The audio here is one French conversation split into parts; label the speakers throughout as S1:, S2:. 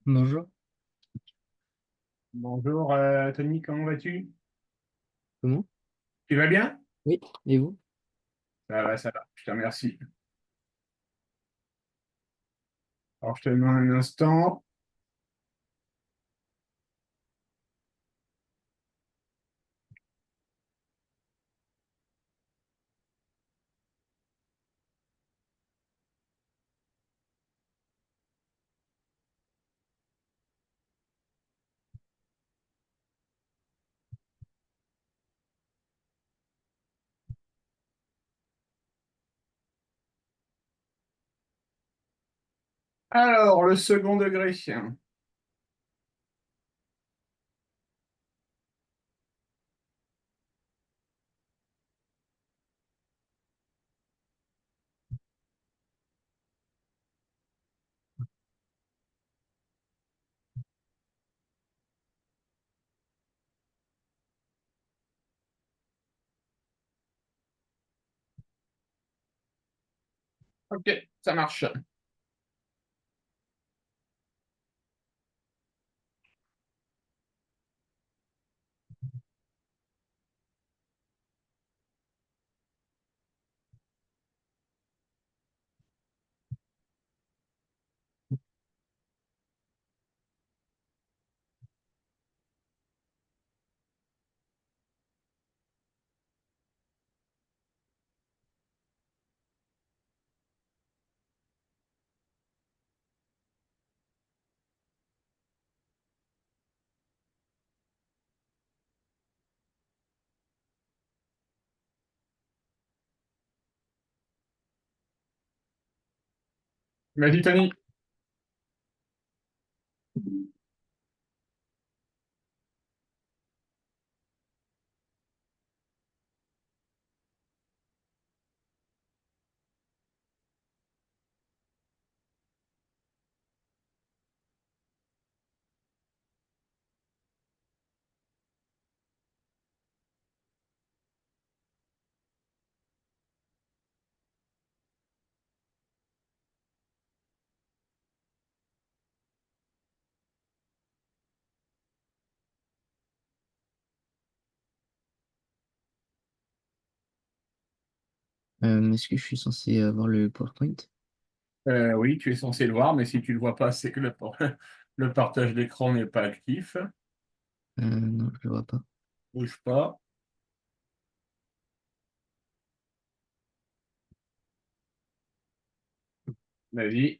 S1: Bonjour,
S2: Bonjour Tony, comment vas-tu?
S1: comment?
S2: Tu vas bien?
S1: Oui, et vous?
S2: Ça va, je te remercie. Alors je te demande un instant. Alors, le second degré. Ok, ça marche. Vas-y Tony.
S1: Est-ce que je suis censé avoir le PowerPoint?
S2: Oui, tu es censé le voir, mais si tu ne le vois pas, c'est que le partage d'écran n'est pas actif.
S1: Non, je le vois pas.
S2: Bouge pas. Vas-y.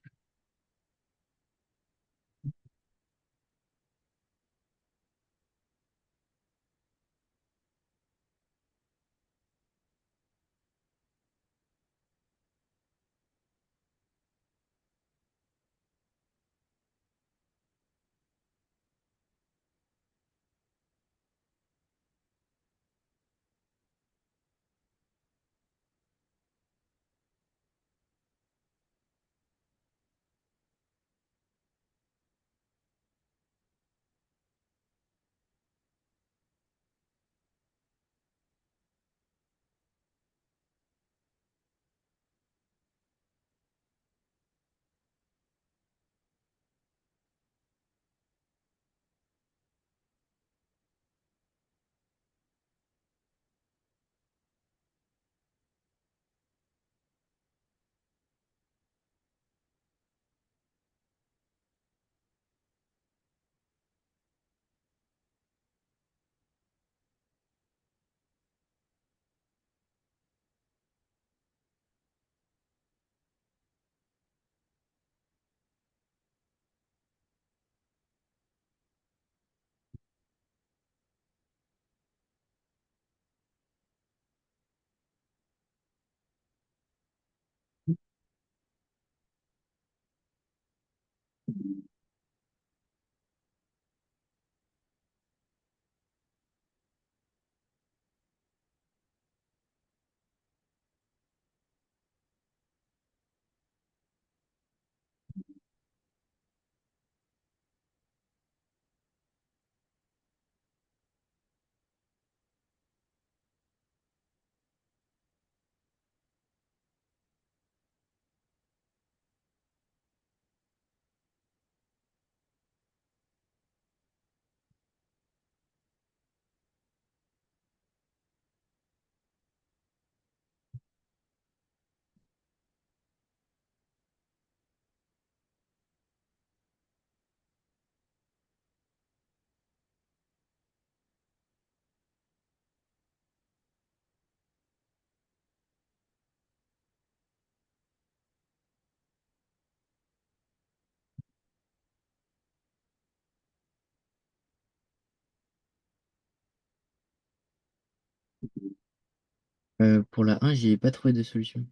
S1: Pour la 1, j'ai pas trouvé de solution.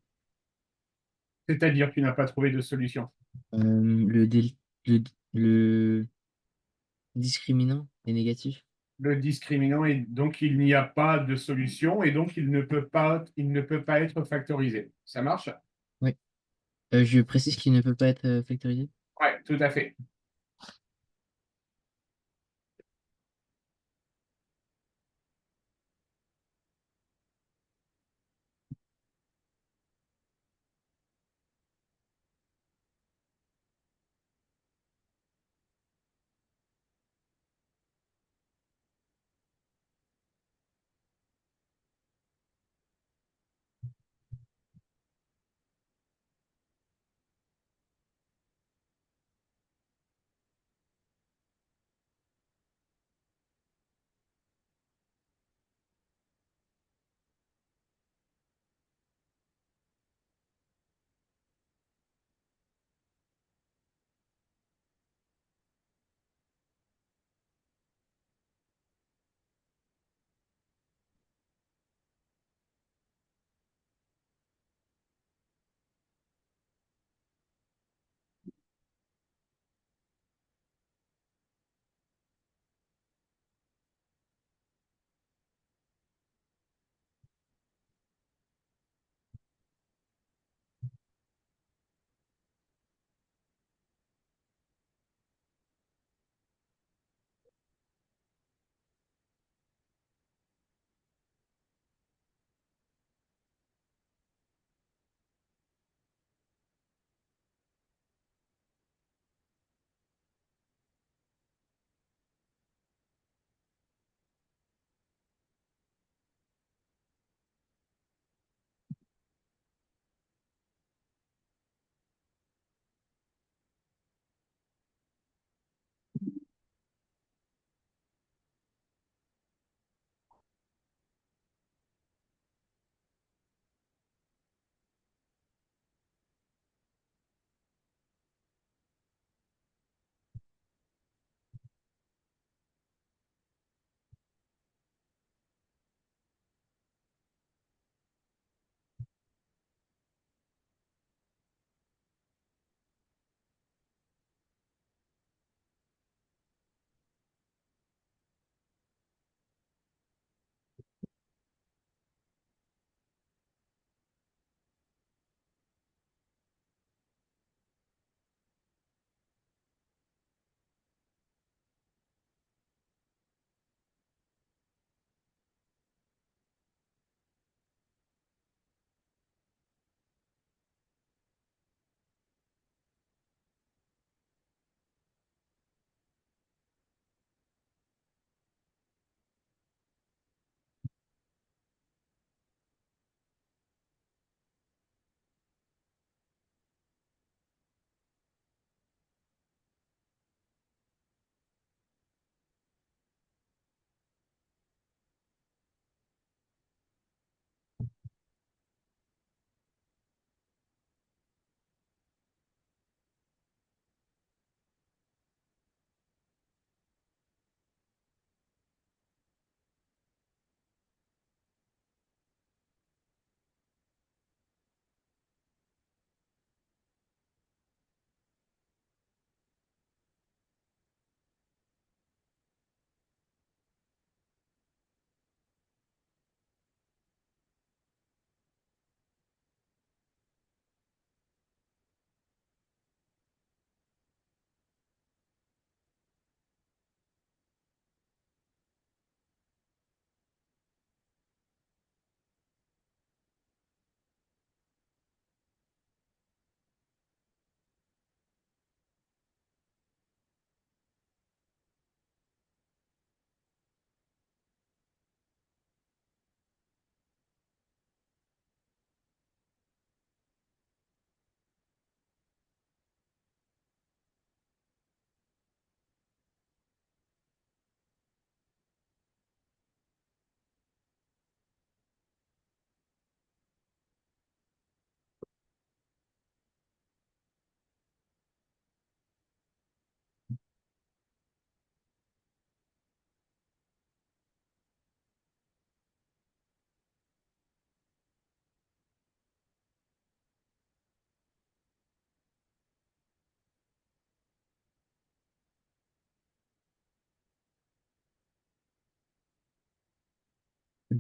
S2: C'est-à-dire que tu n'as pas trouvé de solution.
S1: Le, le, le discriminant est négatif.
S2: Le discriminant est donc il n'y a pas de solution et donc il ne peut pas être factorisé. Ça marche?
S1: Oui. Je précise qu'il ne peut pas être factorisé.
S2: Ouais, tout à fait.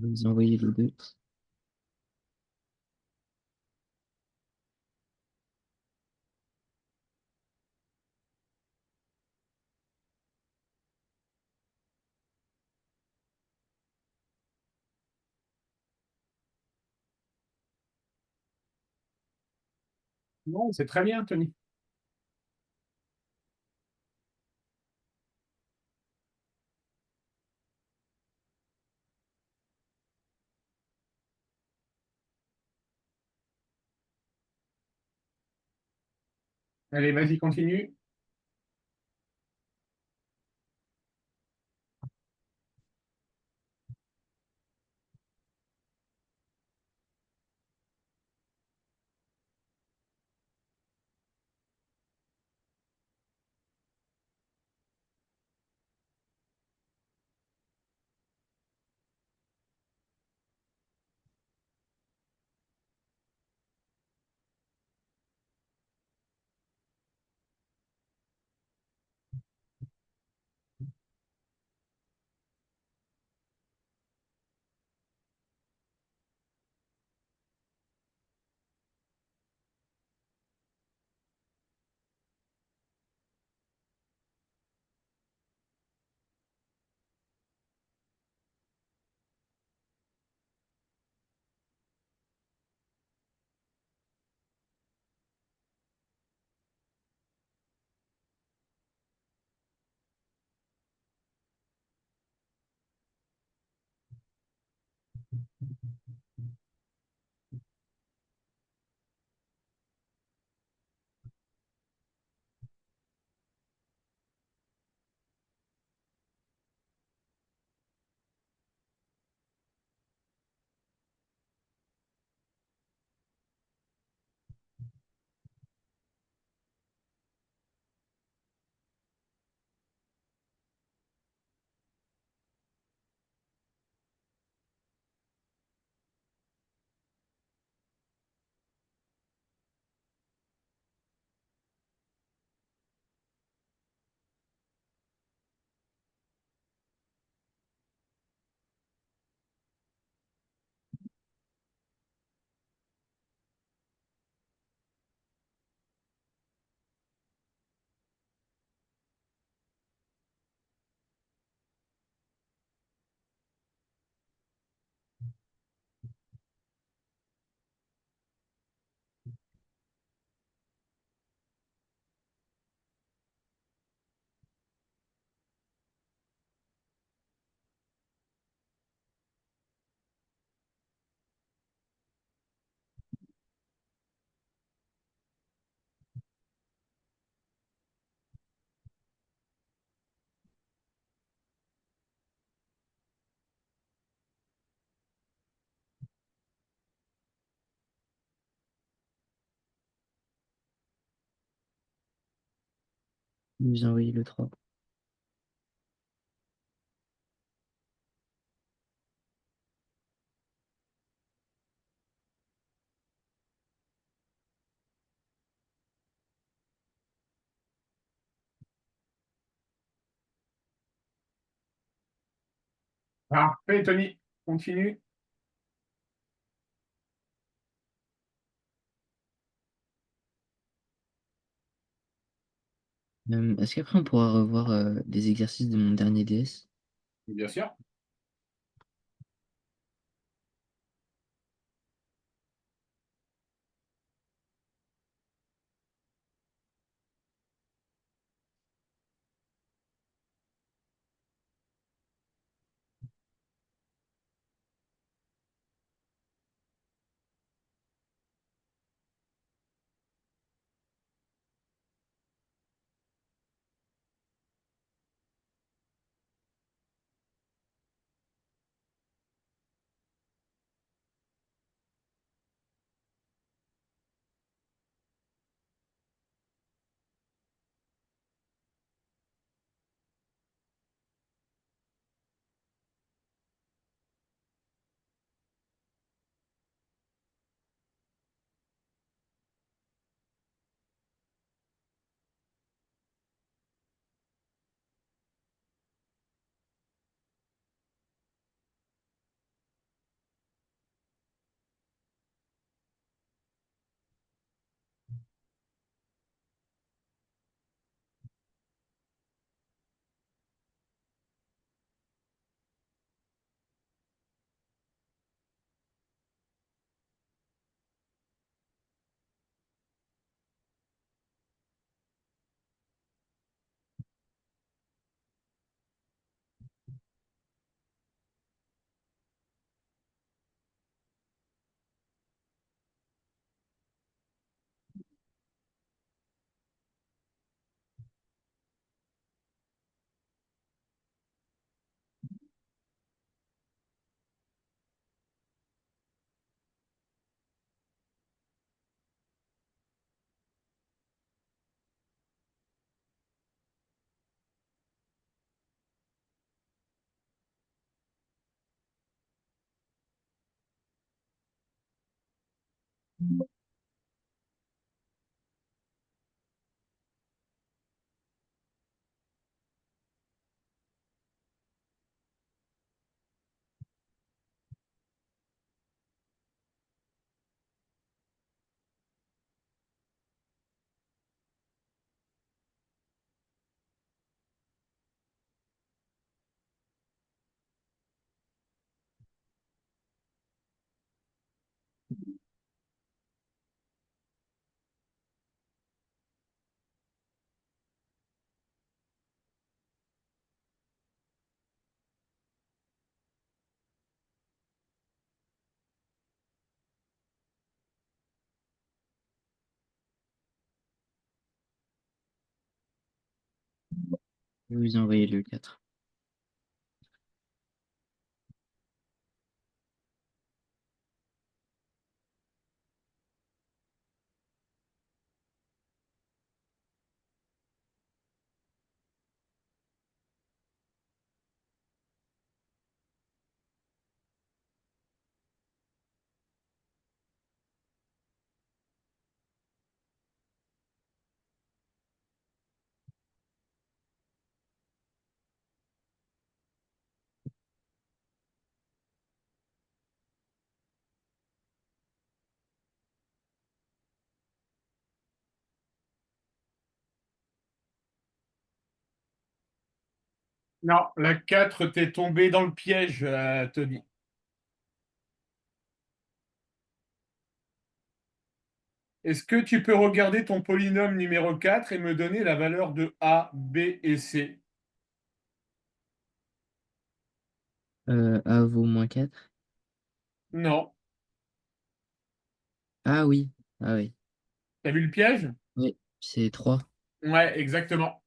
S1: vous envoyer les deux.
S2: Non, c'est très bien, Tony. Allez, vas-y, continue.
S1: Je vous envoyer le 3.
S2: Parfait, Tony. Continue.
S1: Est-ce qu'après on pourra revoir les exercices de mon dernier DS?
S2: Bien sûr.
S1: Je vais vous envoyer le 4.
S2: Non, la 4, t'es tombé dans le piège, Tony. Est-ce que tu peux regarder ton polynôme numéro 4 et me donner la valeur de A, B et C?
S1: A vaut moins 4.
S2: Non.
S1: Ah oui, ah oui.
S2: T'as vu le piège?
S1: Oui, c'est 3.
S2: Ouais, exactement.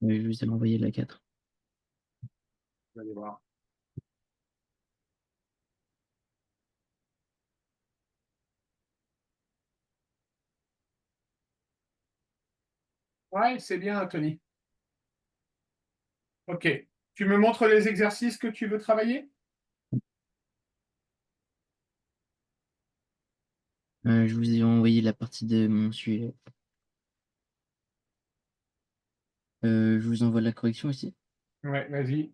S1: Je vous ai envoyé la 4.
S2: Je vais aller voir. Ouais, c'est bien, Tony. Ok. Tu me montres les exercices que tu veux travailler?
S1: Je vous ai envoyé la partie de mon sujet. Je vous envoie la correction aussi.
S2: Ouais, vas-y.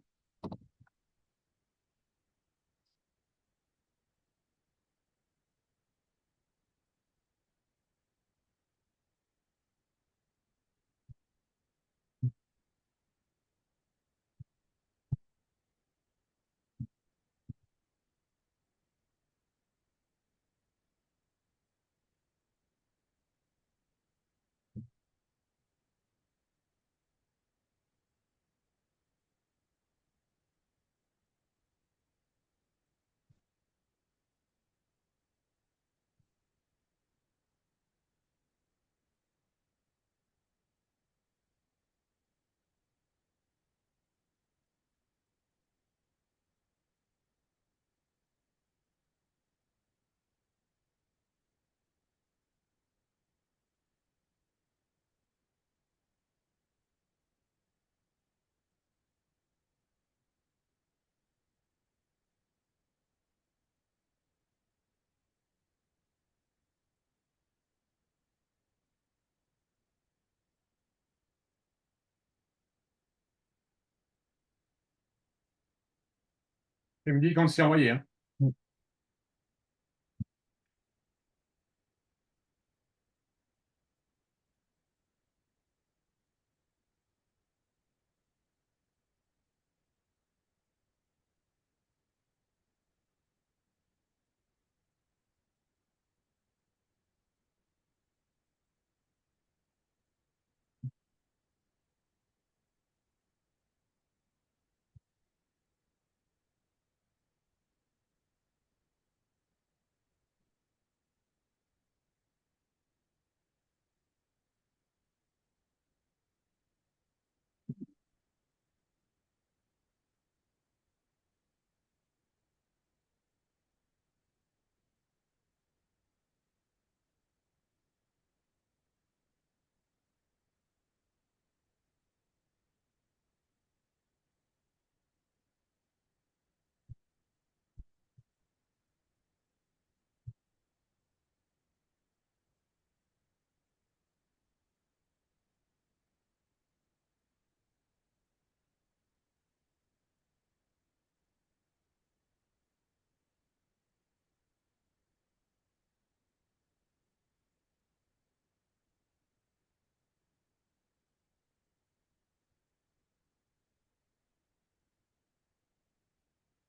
S2: Tu me dis quand c'est envoyé, hein.
S1: Mm.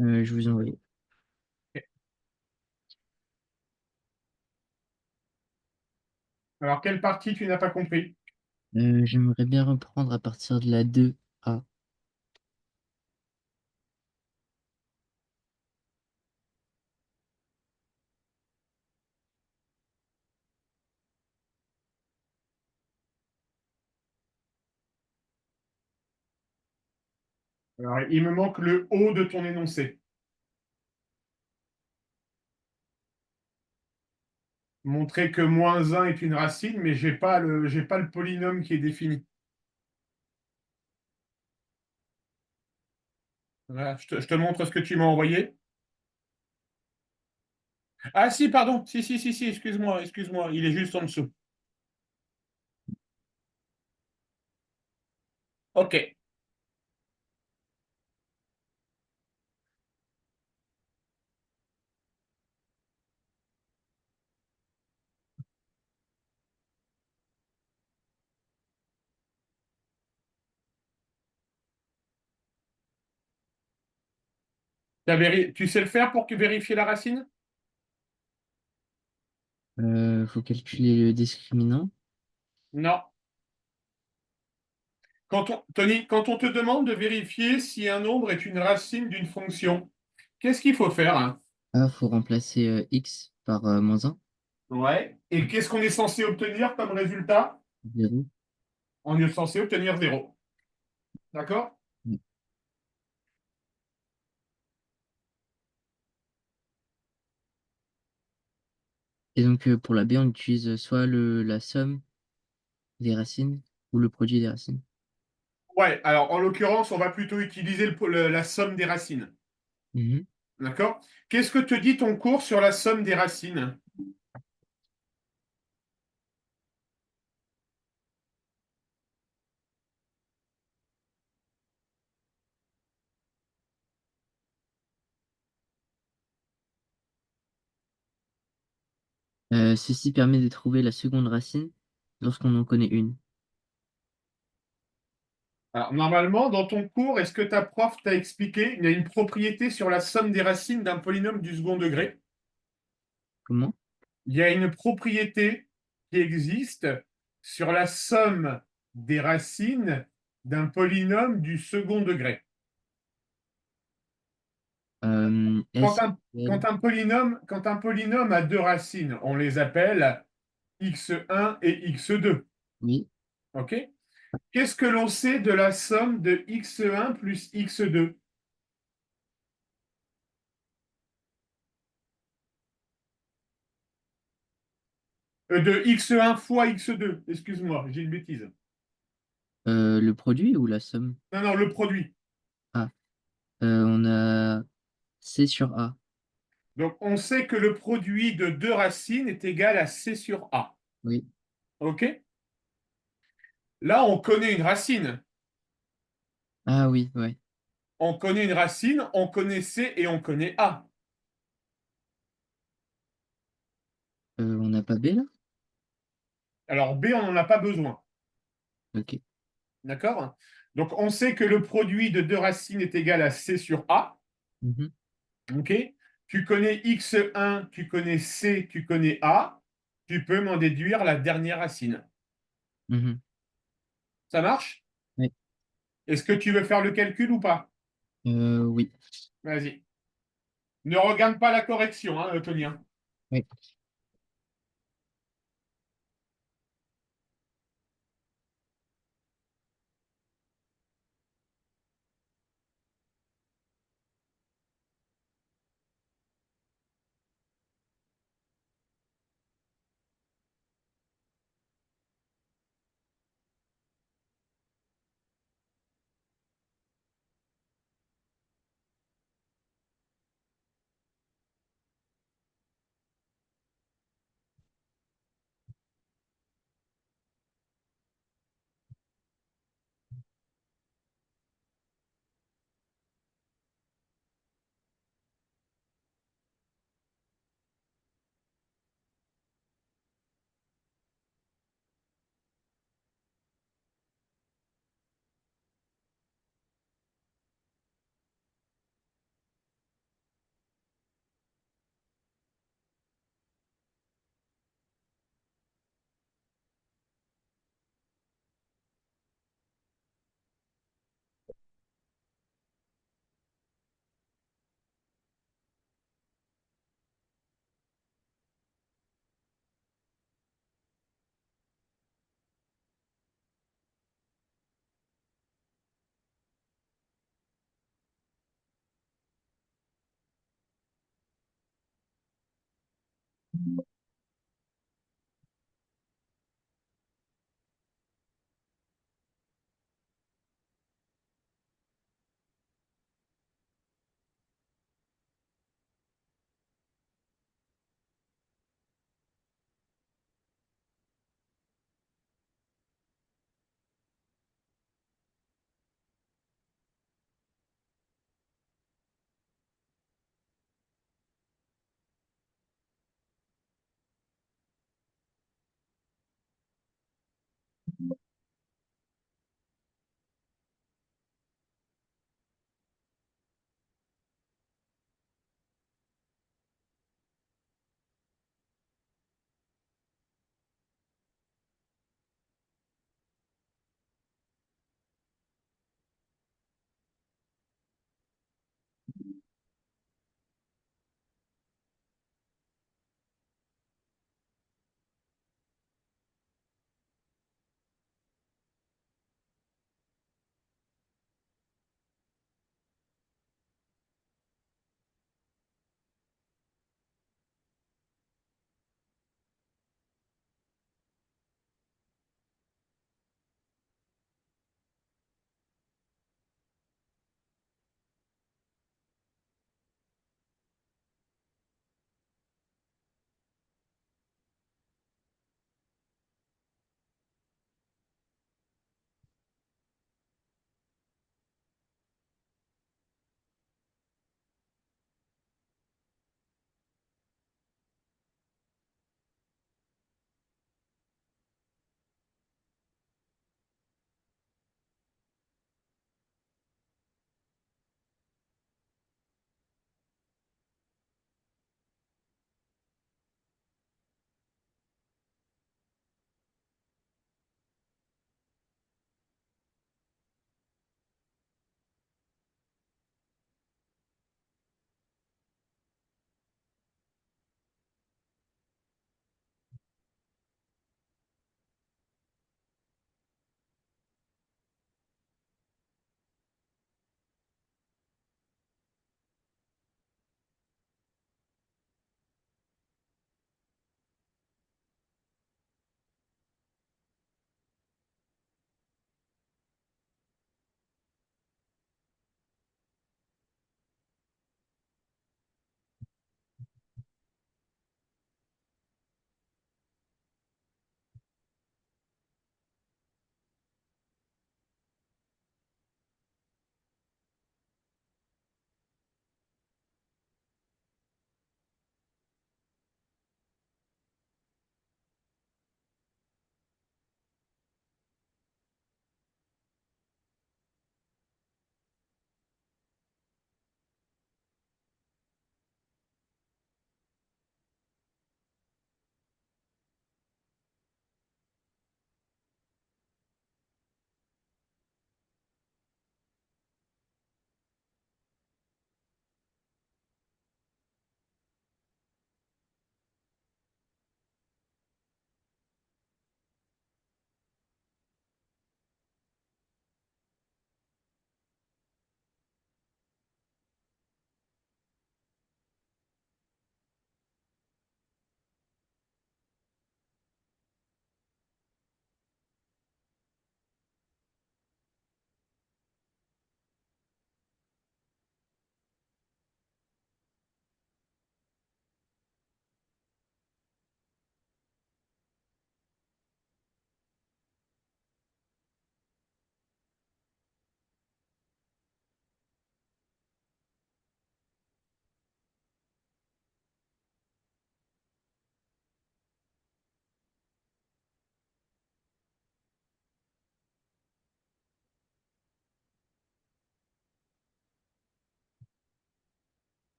S1: Je vous ai envoyé.
S2: Alors, quelle partie tu n'as pas compris?
S1: J'aimerais bien reprendre à partir de la 2A.
S2: Alors, il me manque le haut de ton énoncé. Montrer que moins 1 est une racine, mais j'ai pas le polynôme qui est défini. Voilà, je te montre ce que tu m'as envoyé. Ah si, pardon. Si, excuse-moi, excuse-moi. Il est juste en dessous. Ok. Tu sais le faire pour vérifier la racine?
S1: Faut calculer le discriminant.
S2: Non. Tony, quand on te demande de vérifier si un nombre est une racine d'une fonction, qu'est-ce qu'il faut faire, hein?
S1: A, faut remplacer x par -1,
S2: Ouais. Et qu'est-ce qu'on est censé obtenir comme résultat?
S1: 0.
S2: On est censé obtenir 0. D'accord?
S1: Mm. Et donc, pour la B, on utilise soit la somme des racines ou le produit des racines.
S2: Ouais, alors en l'occurrence, on va plutôt utiliser la somme des racines.
S1: Mhm.
S2: D'accord? Qu'est-ce que te dit ton cours sur la somme des racines?
S1: Ceci permet de trouver la seconde racine lorsqu'on en connaît une.
S2: Alors, normalement, dans ton cours, est-ce que ta prof t'a expliqué, il y a une propriété sur la somme des racines d'un polynôme du second degré?
S1: Comment?
S2: Il y a une propriété qui existe sur la somme des racines d'un polynôme du second degré. Quand
S1: S
S2: un,
S1: égale,
S2: quand un polynôme a deux racines, on les appelle x1 et x2.
S1: oui,
S2: OK? Qu'est-ce que l'on sait de la somme de x1 plus x2? De x1 fois x2, excuse-moi, j'ai une bêtise.
S1: le produit ou la somme?
S2: Non, non, le produit.
S1: Ah, on a C sur A.
S2: Donc, on sait que le produit de deux racines est égal à C sur A.
S1: Oui.
S2: OK? Là, on connaît une racine.
S1: Ah oui, ouais.
S2: On connaît une racine, on connaît C et on connaît A.
S1: On n'a pas B là?
S2: Alors, B, on n'en a pas besoin.
S1: Ok.
S2: D'accord? Donc, on sait que le produit de deux racines est égal à C sur A.
S1: Mhm,
S2: OK? Tu connais x1, tu connais C, tu connais A. Tu peux m'en déduire la dernière racine.
S1: mhm.
S2: Ça marche?
S1: Ouais.
S2: Est-ce que tu veux faire le calcul ou pas?
S1: Oui.
S2: Vas-y. Ne regarde pas la correction, hein, Tony.
S1: Ouais.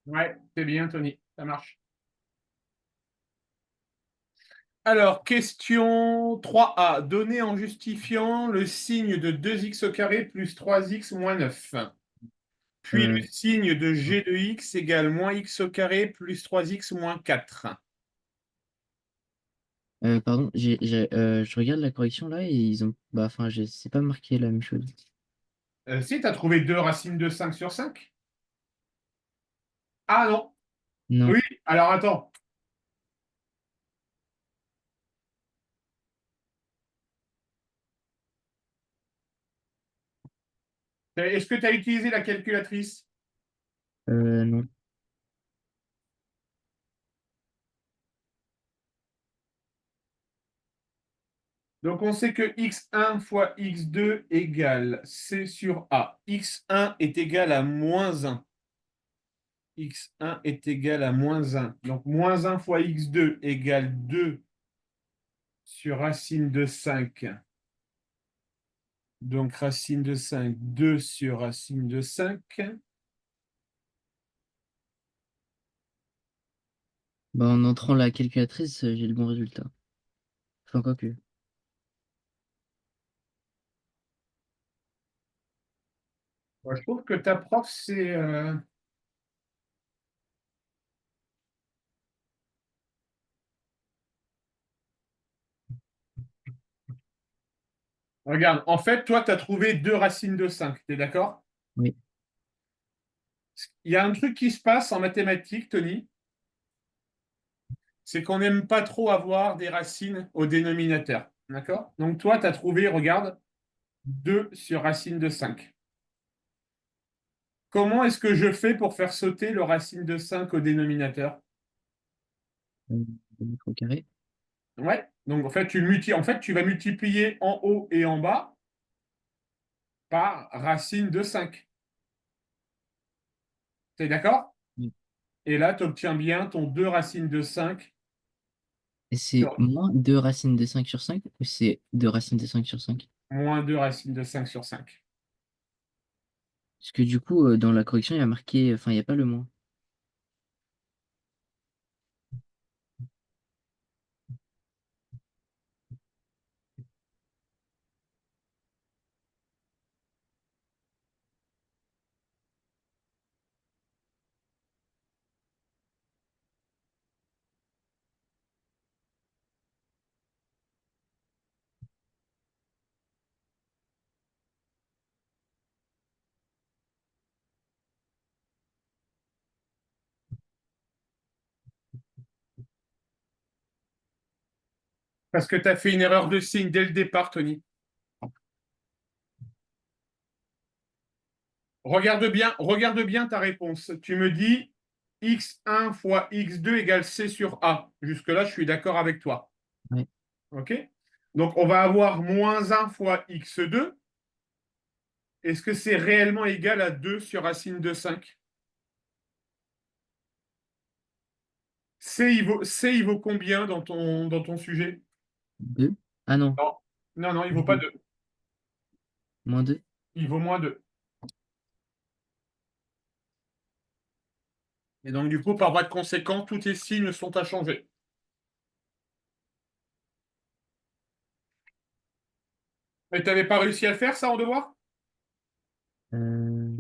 S2: Ouais, c'est bien, Tony. Ça marche. Alors, question 3A. Donner en justifiant le signe de 2x au carré plus 3x moins 9. Puis le
S1: Euh,
S2: signe de g de x égale moins x au carré plus 3x moins 4.
S1: pardon, je regarde la correction là et ils ont. Bah, enfin, c'est pas marqué la même chose.
S2: Si, tu as trouvé 2 racines de 5 sur 5. Ah non.
S1: Non.
S2: Oui, alors attends. Est-ce que tu as utilisé la calculatrice?
S1: Non.
S2: Donc on sait que x1 fois x2 égale c sur a. x1 est égal à moins 1. x1 est égal à moins 1. Donc moins 1 fois x2 égale 2 sur racine de 5. Donc racine de 5, 2 sur racine de 5.
S1: Bah, en entrant la calculatrice, j'ai le bon résultat. Enfin, quoi que.
S2: Moi, je trouve que ta prof, c'est... Regarde, en fait, toi, tu as trouvé 2 racines de 5. Tu es d'accord?
S1: Oui.
S2: Il y a un truc qui se passe en mathématiques, Tony, c'est qu'on n'aime pas trop avoir des racines au dénominateur. D'accord? Donc toi, tu as trouvé, regarde, 2 sur racine de 5. Comment est-ce que je fais pour faire sauter le racine de 5 au dénominateur?
S1: Euh, le mètre au carré.
S2: Ouais. Donc en fait, tu vas multiplier en haut et en bas par racine de 5. T'es d'accord?
S1: Oui.
S2: Et là, tu obtiens bien ton 2 racines de 5
S1: Et c'est
S2: sur
S1: moins 2 racines de 5 sur 5 ou c'est 2 racines de 5 sur 5?
S2: moins 2 racines de 5 sur 5.
S1: Parce que du coup, dans la correction, il y a marqué. Enfin, il n'y a pas le moins.
S2: Parce que tu as fait une erreur de signe dès le départ, Tony. Regarde bien ta réponse. Tu me dis x1 fois x2 égale c sur a. Jusque-là, je suis d'accord avec toi.
S1: Ouais.
S2: OK? Donc, on va avoir moins 1 fois x2. Est-ce que c'est réellement égal à 2 sur racine de 5? C, il vaut combien dans ton sujet?
S1: 2. Ah non.
S2: Non, non, non, il vaut pas 2.
S1: Moins 2.
S2: Il vaut moins 2. Et donc, du coup, par voie de conséquent, tous tes signes sont à changer. Et tu n'avais pas réussi à le faire, ça, en devoir?
S1: Euh,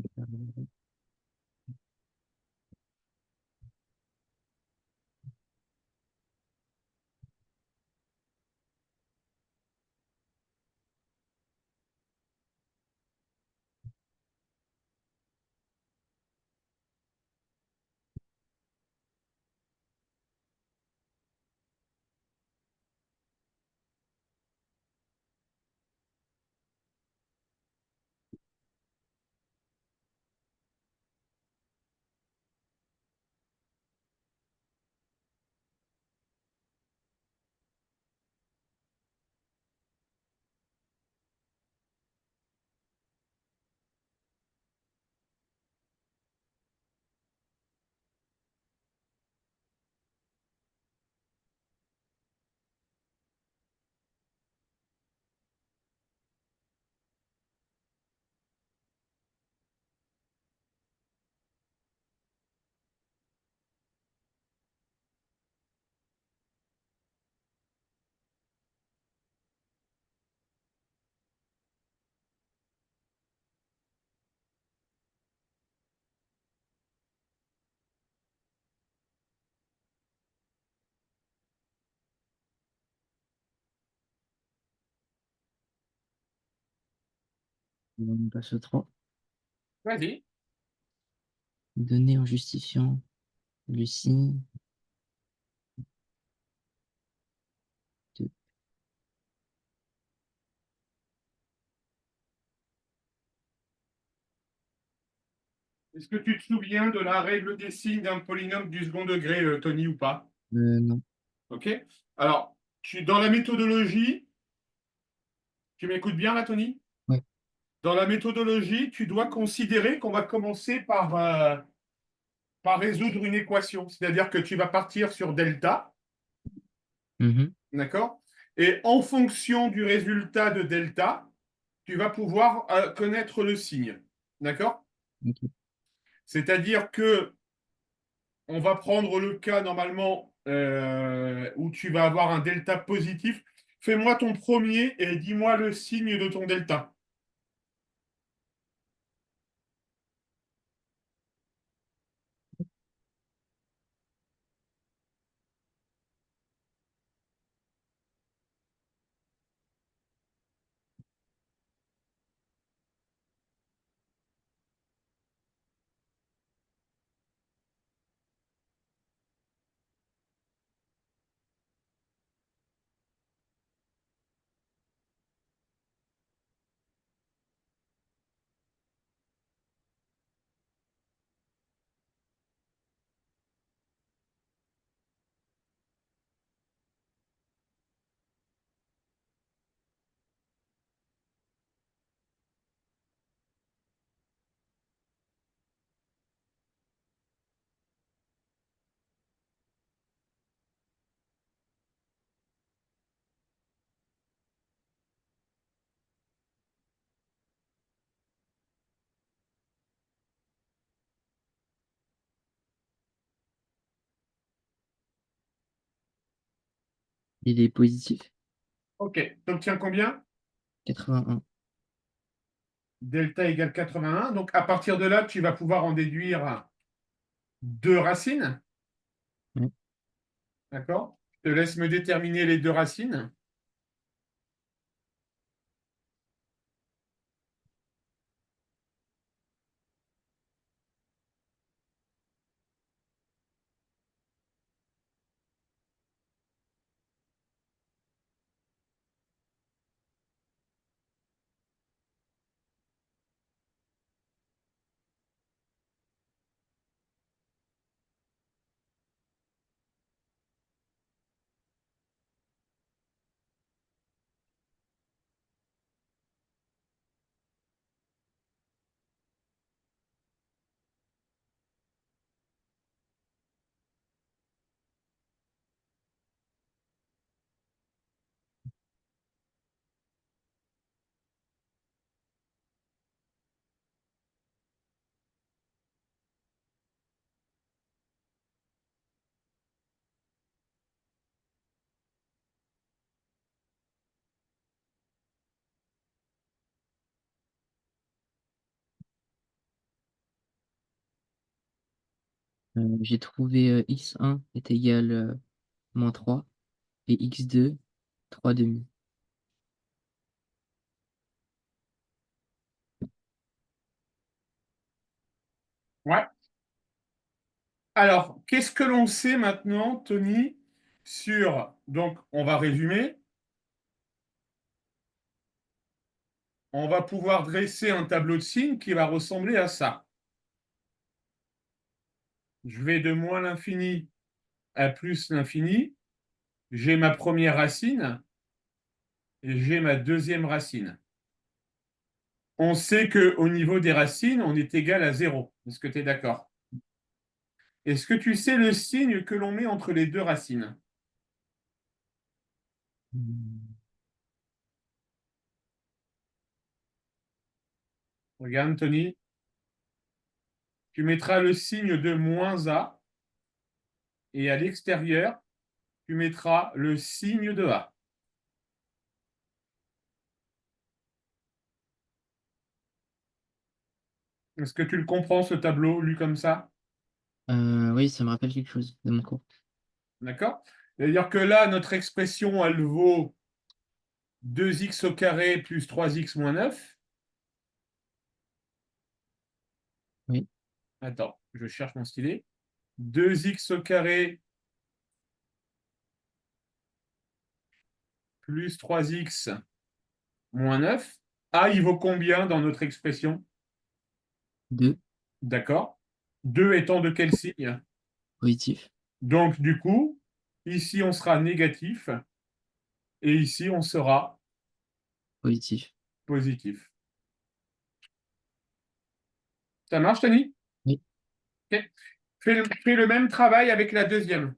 S1: On passe au 3.
S2: Vas-y.
S1: Donner en justifiant le signe de...
S2: Est-ce que tu te souviens de la règle des signes d'un polynôme du second degré, Tony, ou pas?
S1: Non.
S2: OK. Alors, dans la méthodologie, tu m'écoutes bien là, Tony?
S1: Ouais.
S2: Dans la méthodologie, tu dois considérer qu'on va commencer par résoudre une équation. C'est-à-dire que tu vas partir sur delta,
S1: Mhm.
S2: d'accord? Et en fonction du résultat de delta, tu vas pouvoir connaître le signe. D'accord?
S1: Ok.
S2: C'est-à-dire que on va prendre le cas normalement où tu vas avoir un delta positif. Fais-moi ton premier et dis-moi le signe de ton delta.
S1: Il est positif.
S2: Ok, tu obtiens combien?
S1: 81.
S2: Delta égale 81. Donc à partir de là, tu vas pouvoir en déduire deux racines.
S1: Ouais.
S2: D'accord? Je te laisse me déterminer les deux racines.
S1: J'ai trouvé x1 est égal moins 3 et x2, 3 demi.
S2: Ouais. Alors, qu'est-ce que l'on sait maintenant, Tony, sur... Donc, on va résumer. On va pouvoir dresser un tableau de signes qui va ressembler à ça. Je vais de moins l'infini à plus l'infini. J'ai ma première racine et j'ai ma deuxième racine. On sait qu'au niveau des racines, on est égal à 0. Est-ce que tu es d'accord? Est-ce que tu sais le signe que l'on met entre les deux racines?
S1: Hmm.
S2: Regarde, Tony, tu mettras le signe de moins A et à l'extérieur, tu mettras le signe de A. Est-ce que tu le comprends, ce tableau, lu comme ça?
S1: Oui, ça me rappelle quelque chose de mon cours.
S2: D'accord? C'est-à-dire que là, notre expression, elle vaut 2x au carré plus 3x moins 9. Attends, je cherche mon stylet. 2x au carré plus 3x moins 9. A, il vaut combien dans notre expression?
S1: 2,
S2: D'accord. 2 étant de quel signe?
S1: positif,
S2: Donc, du coup, ici, on sera négatif et ici, on sera
S1: positif.
S2: positif. Ça marche, Tony?
S1: Oui.
S2: Ok. Fais le même travail avec la deuxième.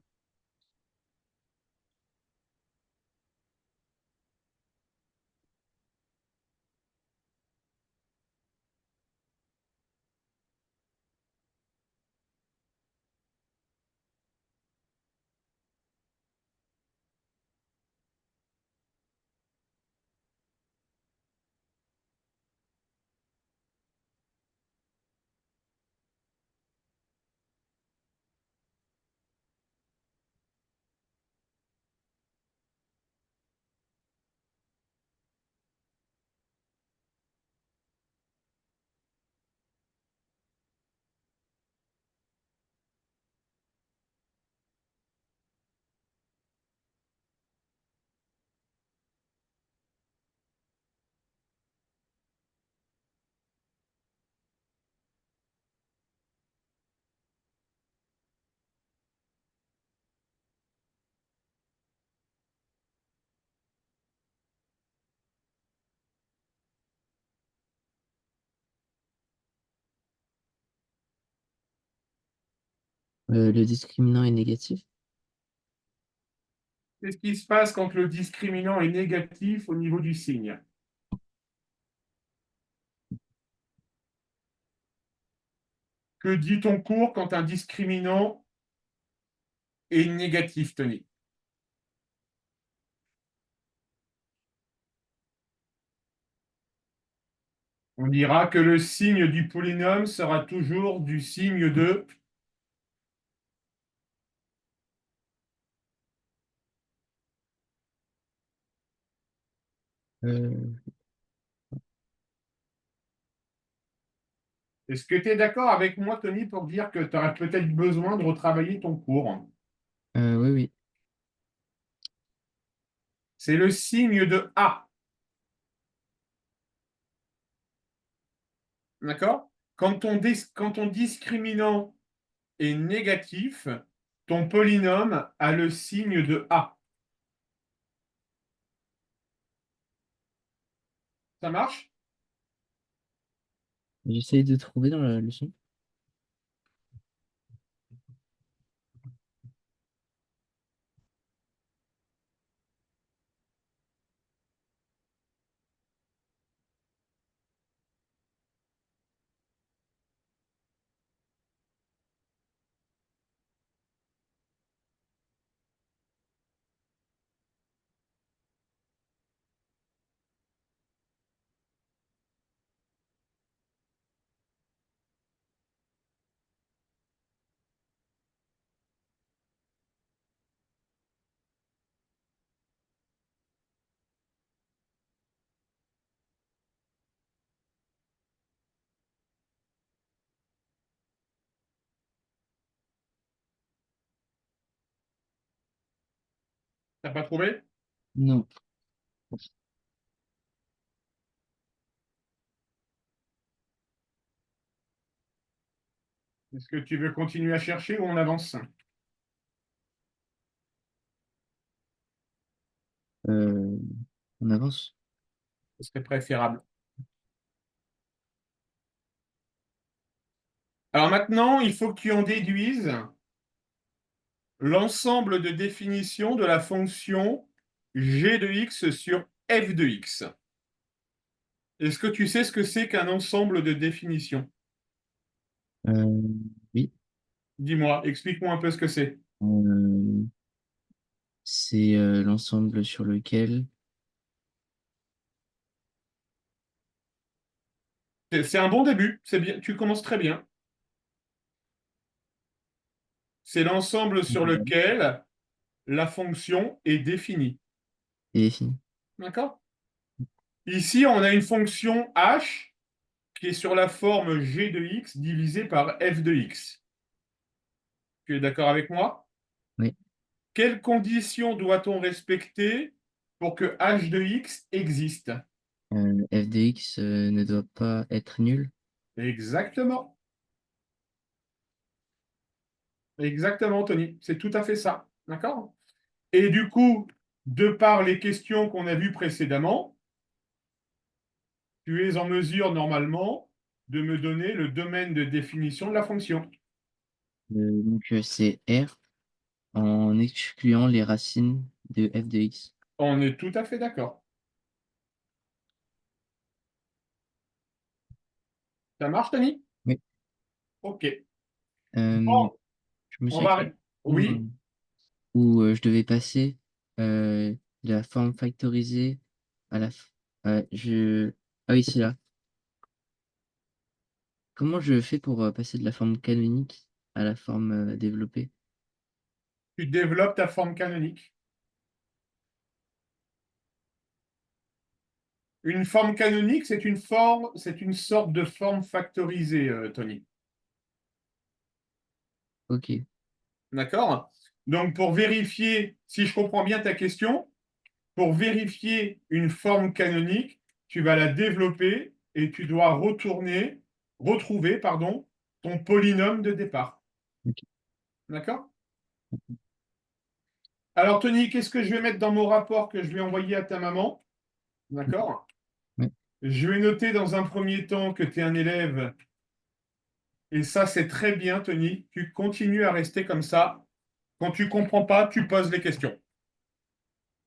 S1: Le discriminant est négatif.
S2: Qu'est-ce qui se passe quand le discriminant est négatif au niveau du signe? Que dit ton cours quand un discriminant est négatif, Tony? On dira que le signe du polynôme sera toujours du signe de...
S1: Euh,
S2: Est-ce que tu es d'accord avec moi, Tony, pour dire que tu aurais peut-être besoin de retravailler ton cours?
S1: oui, oui.
S2: C'est le signe de A. D'accord? Quand ton discriminant est négatif, ton polynôme a le signe de A. Ça marche?
S1: J'essaye de trouver dans la leçon.
S2: T'as pas trouvé?
S1: Non.
S2: Est-ce que tu veux continuer à chercher ou on avance?
S1: Euh, on avance.
S2: Ce serait préférable. Alors maintenant, il faut que tu en déduises l'ensemble de définitions de la fonction g de x sur f de x. Est-ce que tu sais ce que c'est qu'un ensemble de définitions?
S1: Euh, oui.
S2: Dis-moi, explique-moi un peu ce que c'est.
S1: Euh, c'est l'ensemble sur lequel.
S2: C'est un bon début, c'est bien, tu commences très bien. C'est l'ensemble sur lequel la fonction est définie.
S1: est défini.
S2: D'accord? Ici, on a une fonction h qui est sur la forme g de x divisé par f de x. Tu es d'accord avec moi?
S1: Oui.
S2: Quelles conditions doit-on respecter pour que h de x existe?
S1: F de x ne doit pas être nul.
S2: Exactement. Exactement, Tony. C'est tout à fait ça. D'accord? Et du coup, de par les questions qu'on a vues précédemment, tu es en mesure normalement de me donner le domaine de définition de la fonction.
S1: C'est R en excluant les racines de f de x.
S2: On est tout à fait d'accord. Ça marche, Tony?
S1: Oui.
S2: OK.
S1: Euh,
S2: Bon,
S1: je me
S2: on
S1: souviens
S2: va.
S1: qu'il y a une fois
S2: Oui,
S1: où je devais passer de la forme factorisée à la... Ah oui, c'est là. Comment je fais pour passer de la forme canonique à la forme développée?
S2: tu développes ta forme canonique. Une forme canonique, c'est une sorte de forme factorisée, Tony.
S1: Ok.
S2: D'accord? Donc, pour vérifier, si je comprends bien ta question, pour vérifier une forme canonique, tu vas la développer et tu dois retrouver, pardon, ton polynôme de départ.
S1: Ok.
S2: D'accord? Alors, Tony, qu'est-ce que je vais mettre dans mon rapport que je vais envoyer à ta maman? D'accord?
S1: Ouais.
S2: Je vais noter dans un premier temps que tu es un élève, et ça, c'est très bien, Tony. Tu continues à rester comme ça. Quand tu comprends pas, tu poses les questions.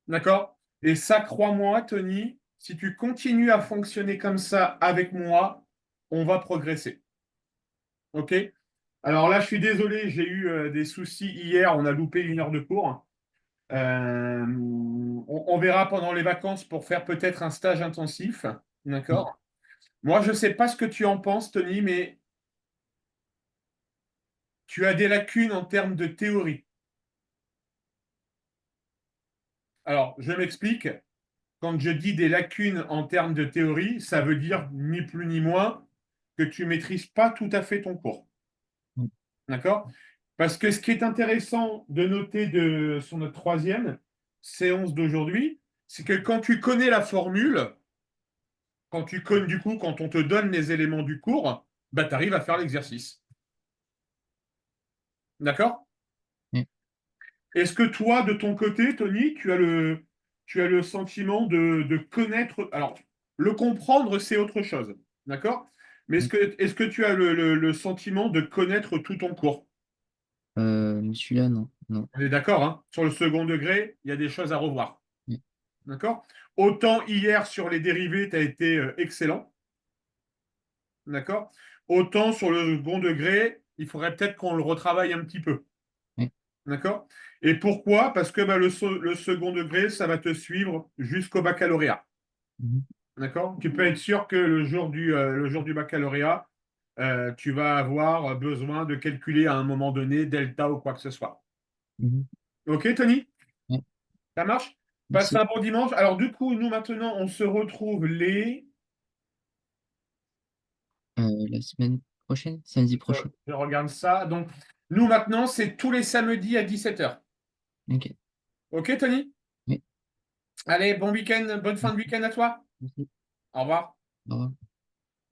S2: D'accord? Et ça, crois-moi, Tony, si tu continues à fonctionner comme ça avec moi, on va progresser. OK? Alors là, je suis désolé, j'ai eu des soucis hier, on a loupé 1 heure de cours. On verra pendant les vacances pour faire peut-être un stage intensif.
S1: Mm.
S2: D'accord? Moi, je ne sais pas ce que tu en penses, Tony, mais tu as des lacunes en termes de théorie. Alors, je m'explique. Quand je dis des lacunes en termes de théorie, ça veut dire ni plus ni moins que tu ne maîtrises pas tout à fait ton cours.
S1: Mm.
S2: D'accord? Parce que ce qui est intéressant de noter sur notre troisième séance d'aujourd'hui, c'est que quand tu connais la formule, quand tu connais du coup, quand on te donne les éléments du cours, bah, tu arrives à faire l'exercice. D'accord?
S1: Mm.
S2: Est-ce que toi, de ton côté, Tony, tu as le sentiment de connaître. Alors, le comprendre, c'est autre chose. D'accord? Mais
S1: Mm.
S2: est-ce que tu as le sentiment de connaître tout ton cours?
S1: Celui-là, non. Non.
S2: On est d'accord, hein? Sur le second degré, il y a des choses à revoir.
S1: Mm.
S2: D'accord? Autant hier sur les dérivés, tu as été excellent. D'accord? Autant sur le second degré, il faudrait peut-être qu'on le retravaille un petit peu.
S1: Mm.
S2: D'accord? Et pourquoi? Parce que bah, le second degré, ça va te suivre jusqu'au baccalauréat.
S1: Mhm.
S2: D'accord? Tu peux être sûr que le jour du baccalauréat, tu vas avoir besoin de calculer à un moment donné delta ou quoi que ce soit.
S1: Mhm.
S2: OK, Tony?
S1: Ouais.
S2: Ça marche? Passe
S1: Merci.
S2: un bon dimanche. Alors, du coup, nous, maintenant, on se retrouve
S1: La semaine prochaine, samedi prochain.
S2: Je regarde ça. Donc, nous, maintenant, c'est tous les samedis à 17h.
S1: Ok.
S2: OK, Tony?
S1: Oui.
S2: Allez, bon week-end, bonne fin de week-end à toi.
S1: Merci.
S2: Au revoir.
S1: Au revoir.